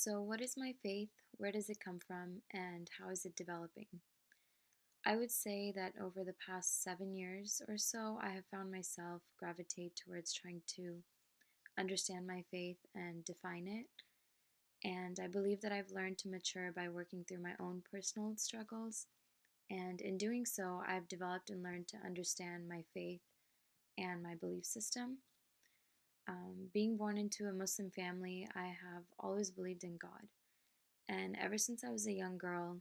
So, what is my faith? Where does it come from? And how is it developing? I would say that over the past 7 years or so, I have found myself gravitate towards trying to understand my faith and define it. And I believe that I've learned to mature by working through my own personal struggles. And in doing so, I've developed and learned to understand my faith and my belief system. Being born into a Muslim family, I have always believed in God. And ever since I was a young girl,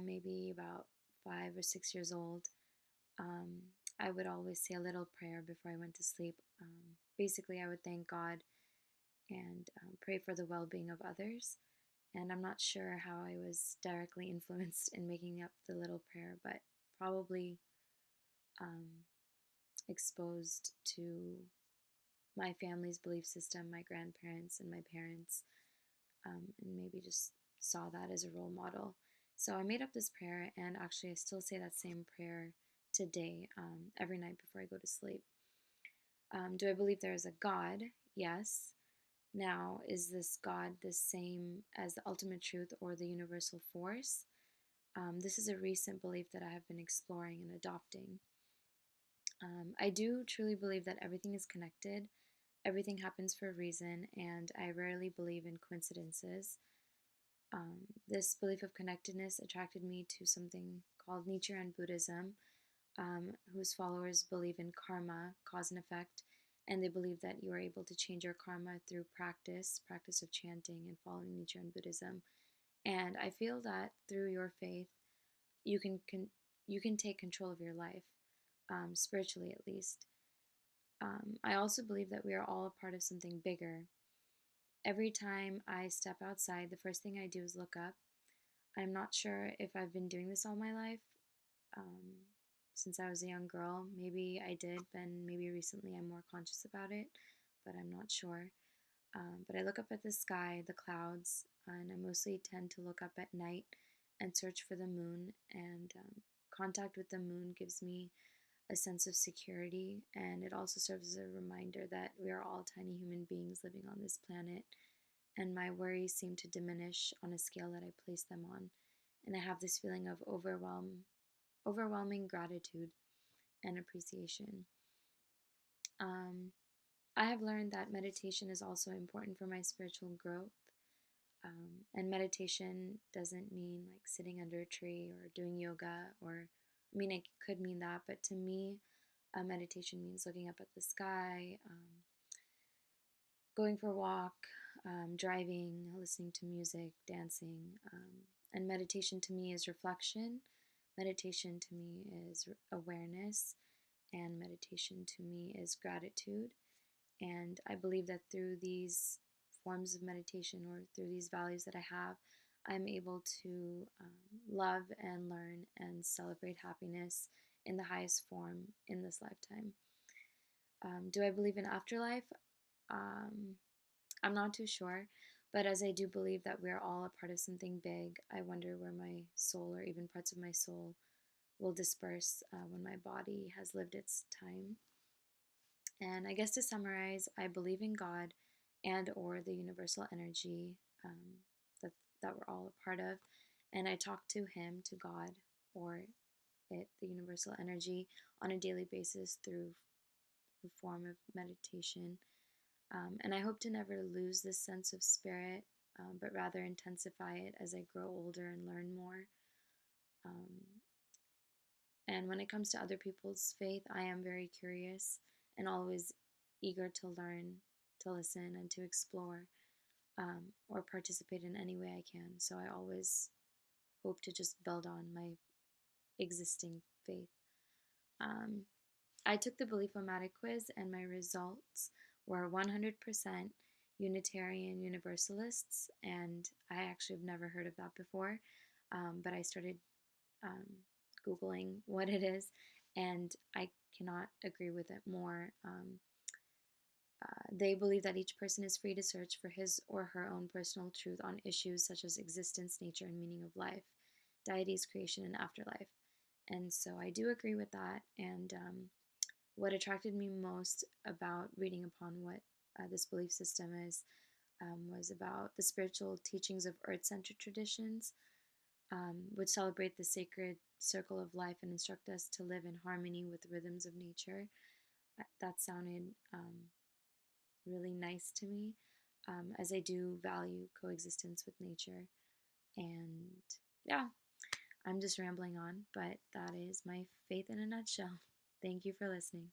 maybe about 5 or 6 years old, um, I would always say a little prayer before I went to sleep. Basically, I would thank God and pray for the well being of others. And I'm not sure how I was directly influenced in making up the little prayer, but probably um, exposed to my family's belief system, my grandparents and my parents, and maybe just saw that as a role model. So I made up this prayer, and actually, I still say that same prayer today, every night before I go to sleep. Do I believe there is a God? Yes. Now, is this God the same as the ultimate truth or the universal force? This is a recent belief that I have been exploring and adopting. I do truly believe that everything is connected, everything happens for a reason, and I rarely believe in coincidences. This belief of connectedness attracted me to something called Nichiren Buddhism, whose followers believe in karma, cause and effect, and they believe that you are able to change your karma through practice of chanting and following Nichiren Buddhism. And I feel that through your faith, you can take control of your life, spiritually at least. I also believe that we are all a part of something bigger. Every time I step outside, the first thing I do is look up. I'm not sure if I've been doing this all my life, um, since I was a young girl. Maybe I did, but maybe recently I'm more conscious about it, but I'm not sure. But I look up at the sky, the clouds, and I mostly tend to look up at night and search for the moon. And contact with the moon gives me a sense of security, and it also serves as a reminder that we are all tiny human beings living on this planet, and my worries seem to diminish on a scale that I place them on. And I have this feeling of overwhelming gratitude and appreciation. Um, I have learned that meditation is also important for my spiritual growth. And meditation doesn't mean like sitting under a tree or doing yoga, or, I mean, it could mean that, but to me, meditation means looking up at the sky, going for a walk, driving, listening to music, dancing. And meditation to me is reflection. Meditation to me is awareness. And meditation to me is gratitude. And I believe that through these forms of meditation or through these values that I have, I'm able to love and learn and celebrate happiness in the highest form in this lifetime. Do I believe in afterlife? Um, I'm not too sure, but as I do believe that we're all a part of something big, I wonder where my soul or even parts of my soul will disperse when my body has lived its time. And I guess to summarize, I believe in God and or the universal energy, um, that we're all a part of, and I talk to Him, to God, or it, the universal energy, on a daily basis through the form of meditation. And I hope to never lose this sense of spirit, but rather intensify it as I grow older and learn more. Um, and when it comes to other people's faith, I am very curious and always eager to learn, to listen, and to explore, or participate in any way I can. So I always hope to just build on my existing faith. Um, I took the Belief-O-Matic quiz, and my results were 100% Unitarian Universalists, and I actually have never heard of that before, but I started um, Googling what it is, and I cannot agree with it more. They believe that each person is free to search for his or her own personal truth on issues such as existence, nature, and meaning of life, deities, creation, and afterlife. And so I do agree with that. And what attracted me most about reading upon what this belief system is, was about the spiritual teachings of earth centered traditions, which celebrate the sacred circle of life and instruct us to live in harmony with the rhythms of nature. That sounded really nice to me, as I do value coexistence with nature. And yeah, I'm just rambling on, but that is my faith in a nutshell. Thank you for listening.